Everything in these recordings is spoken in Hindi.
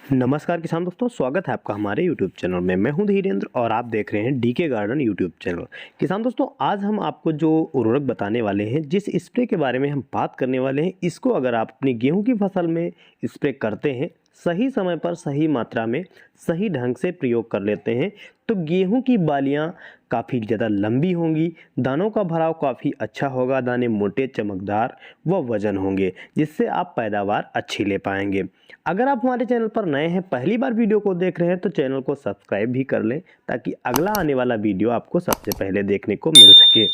नमस्कार किसान दोस्तों, स्वागत है आपका हमारे YouTube चैनल में। मैं हूं धीरेन्द्र और आप देख रहे हैं डीके गार्डन YouTube चैनल। किसान दोस्तों, आज हम आपको जो उर्वरक बताने वाले हैं, जिस स्प्रे के बारे में हम बात करने वाले हैं, इसको अगर आप अपनी गेहूं की फसल में स्प्रे करते हैं, सही समय पर सही मात्रा में सही ढंग से प्रयोग कर लेते हैं, तो गेहूं की बालियां काफ़ी ज़्यादा लंबी होंगी, दानों का भराव काफ़ी अच्छा होगा, दाने मोटे चमकदार व वजन होंगे, जिससे आप पैदावार अच्छी ले पाएंगे। अगर आप हमारे चैनल पर नए हैं, पहली बार वीडियो को देख रहे हैं, तो चैनल को सब्सक्राइब भी कर लें ताकि अगला आने वाला वीडियो आपको सबसे पहले देखने को मिल सके।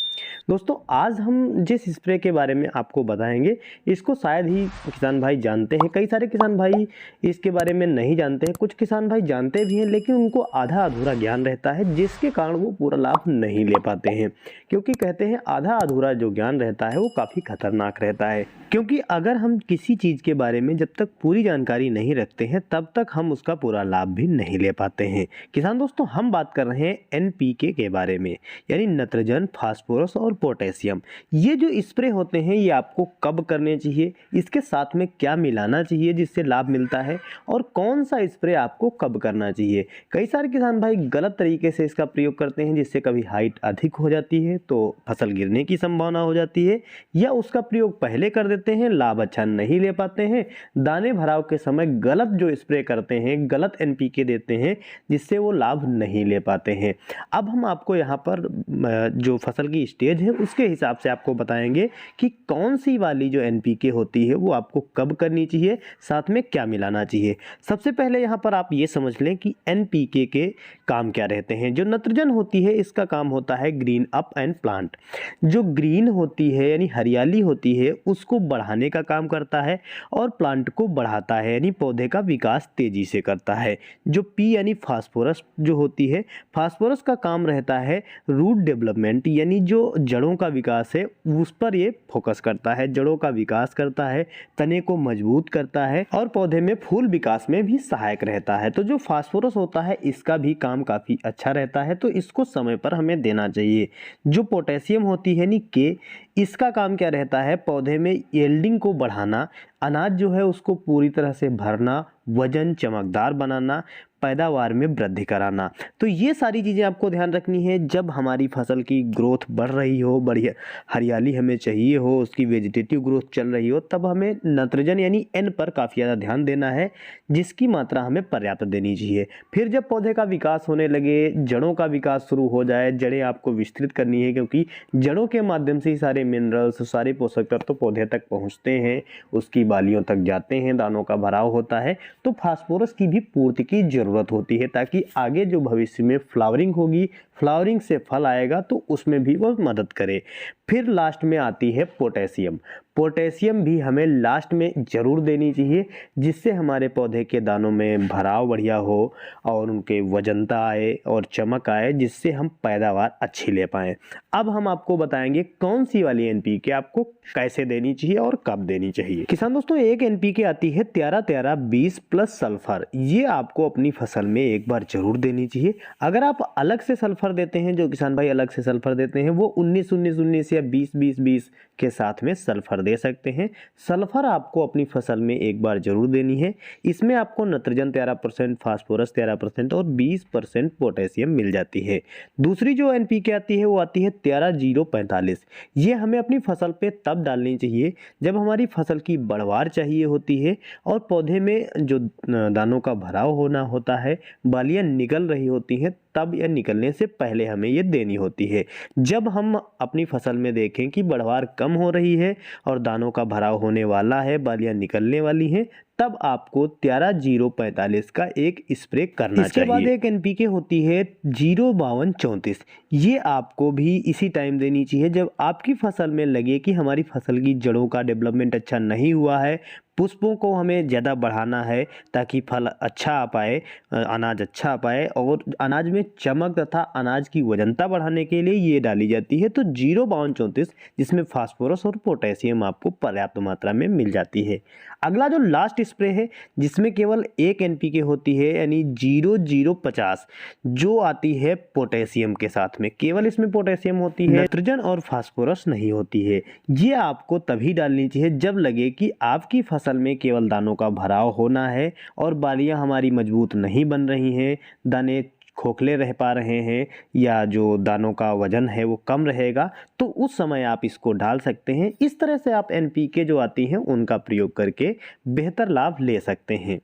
दोस्तों, आज हम जिस स्प्रे के बारे में आपको बताएंगे, इसको शायद ही किसान भाई जानते हैं। कई सारे किसान भाई इसके बारे में नहीं जानते हैं, कुछ किसान भाई जानते भी हैं लेकिन उनको आधा अधूरा ज्ञान रहता है, जिसके कारण वो पूरा लाभ नहीं ले पाते हैं। क्योंकि कहते हैं आधा अधूरा जो ज्ञान रहता है वो काफ़ी खतरनाक रहता है। क्योंकि अगर हम किसी चीज़ के बारे में जब तक पूरी जानकारी नहीं रखते हैं, तब तक हम उसका पूरा लाभ भी नहीं ले पाते हैं। किसान दोस्तों, हम बात कर रहे हैं एनपीके के बारे में, यानी नाइट्रोजन, फास्फोरस और पोटेशियम। ये जो स्प्रे होते हैं, ये आपको कब करने चाहिए, इसके साथ में क्या मिलाना चाहिए जिससे लाभ मिलता है, और कौन सा स्प्रे आपको कब करना चाहिए। कई सारे किसान भाई गलत तरीके से इसका प्रयोग करते हैं, जिससे कभी हाइट अधिक हो जाती है तो फसल गिरने की संभावना हो जाती है, या उसका प्रयोग पहले कर देते हैं, लाभ अच्छा नहीं ले पाते हैं, दाने भराव के समय गलत जो स्प्रे करते हैं, गलत एनपीके देते हैं, जिससे वो लाभ नहीं ले पाते हैं। अब हम आपको यहाँ पर जो फसल की स्टेज है उसके हिसाब से आपको बताएंगे कि कौन सी वाली जो एनपीके होती है वो आपको कब करनी चाहिए, साथ में क्या मिलाना चाहिए। सबसे पहले यहाँ पर आप ये समझ लें कि एनपीके के काम क्या रहते हैं। जो नाइट्रोजन होती है, इसका काम होता है ग्रीन अप एंड प्लांट। जो ग्रीन होती है यानी हरियाली होती है, उसको बढ़ाने का काम करता है, और प्लांट को बढ़ाता है यानी पौधे का विकास तेजी से करता है। जो पी यानी फास्फोरस जो होती है, फास्फोरस का काम रहता है रूट डेवलपमेंट, यानी जो जड़ों का विकास है उस पर ये फोकस करता है, जड़ों का विकास करता है, तने को मजबूत करता है और पौधे में फूल विकास में भी सहायक रहता है। तो जो फास्फोरस होता है, इसका भी काम काफ़ी अच्छा रहता है, तो इसको समय पर हमें देना चाहिए। जो पोटेशियम होती है यानी के, इसका काम क्या रहता है, पौधे में यील्डिंग को बढ़ाना, अनाज जो है उसको पूरी तरह से भरना, वजन चमकदार बनाना, पैदावार में वृद्धि कराना। तो ये सारी चीज़ें आपको ध्यान रखनी है जब हमारी फसल की ग्रोथ बढ़ रही हो, बढ़िया हरियाली हमें चाहिए हो, उसकी वेजिटेटिव ग्रोथ चल रही हो, तब हमें नाइट्रोजन यानी एन पर काफ़ी ज़्यादा ध्यान देना है, जिसकी मात्रा हमें पर्याप्त देनी चाहिए। फिर जब पौधे का विकास होने लगे, जड़ों का विकास शुरू हो जाए, जड़ें आपको विस्तृत करनी है, क्योंकि जड़ों के माध्यम से ही सारे मिनरल्स, सारे पोषक तत्व तो पौधे तक पहुँचते हैं, उसकी बालियों तक जाते हैं, दानों का भराव होता है, तो फास्फोरस की भी पूर्ति की जरूरत होती है, ताकि आगे जो भविष्य में फ्लावरिंग होगी, फ्लावरिंग से फल आएगा, तो उसमें भी वो मदद करे। फिर लास्ट में आती है पोटेशियम। पोटेशियम भी हमें लास्ट में ज़रूर देनी चाहिए, जिससे हमारे पौधे के दानों में भराव बढ़िया हो और उनके वजनता आए और चमक आए, जिससे हम पैदावार अच्छी ले पाएँ। अब हम आपको बताएंगे कौन सी वाली एनपीके आपको कैसे देनी चाहिए और कब देनी चाहिए। किसान दोस्तों, एक एनपीके आती है 13-13-20 प्लस सल्फर। ये आपको अपनी फसल में एक बार जरूर देनी चाहिए। अगर आप अलग से सल्फर देते हैं, जो किसान भाई अलग से सल्फर देते हैं, वो 19-19-19 या 20-20-20 के साथ में सल्फर दे सकते हैं। सल्फर आपको अपनी फसल में एक बार जरूर देनी है। इसमें आपको नाइट्रोजन 13%, फास्फोरस 13% और 20% पोटेशियम मिल जाती है। दूसरी जो एनपीके आती है वो आती है 13-0-45। ये हमें अपनी फसल पे तब डालनी चाहिए जब हमारी फसल की बढ़वार चाहिए होती है और पौधे में जो दानों का भराव होना होता है, बालियां निकल रही होती हैं, तब या निकलने से पहले हमें ये देनी होती है। जब हम अपनी फसल में देखें कि बढ़वार कम हो रही है और दानों का भराव होने वाला है, बालियां निकलने वाली हैं, तब आपको 13-0-45 का एक स्प्रे करना चाहिए। इसके बाद एक एनपीके होती है 0-52-34। ये आपको भी इसी टाइम देनी चाहिए जब आपकी फसल में लगे कि हमारी फसल की जड़ों का डेवलपमेंट अच्छा नहीं हुआ है, पुष्पों को हमें ज़्यादा बढ़ाना है ताकि फल अच्छा आ पाए, अनाज अच्छा आ पाए, और अनाज में चमक तथा अनाज की वजनता बढ़ाने के लिए ये डाली जाती है। तो 0-52-34, जिसमें फास्फोरस और पोटेशियम आपको पर्याप्त मात्रा में मिल जाती है। अगला जो लास्ट स्प्रे है जिसमें केवल एक एनपीके होती है यानी 0050 जो आती है पोटेशियम के साथ में, केवल इसमें पोटेशियम होती है, नाइट्रोजन और फास्फोरस नहीं होती है। ये आपको तभी डालनी चाहिए जब लगे कि आपकी फसल में केवल दानों का भराव होना है और बालियां हमारी मजबूत नहीं बन रही हैं, दाने खोखले रह पा रहे हैं या जो दानों का वजन है वो कम रहेगा, तो उस समय आप इसको डाल सकते हैं। इस तरह से आप एनपीके जो आती हैं उनका प्रयोग करके बेहतर लाभ ले सकते हैं।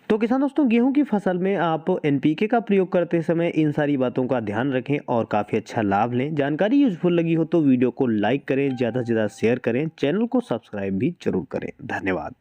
तो किसान दोस्तों, गेहूं की फसल में आप एनपीके का प्रयोग करते समय इन सारी बातों का ध्यान रखें और काफ़ी अच्छा लाभ लें। जानकारी यूजफुल लगी हो तो वीडियो को लाइक करें, ज़्यादा से ज़्यादा शेयर करें, चैनल को सब्सक्राइब भी जरूर करें। धन्यवाद।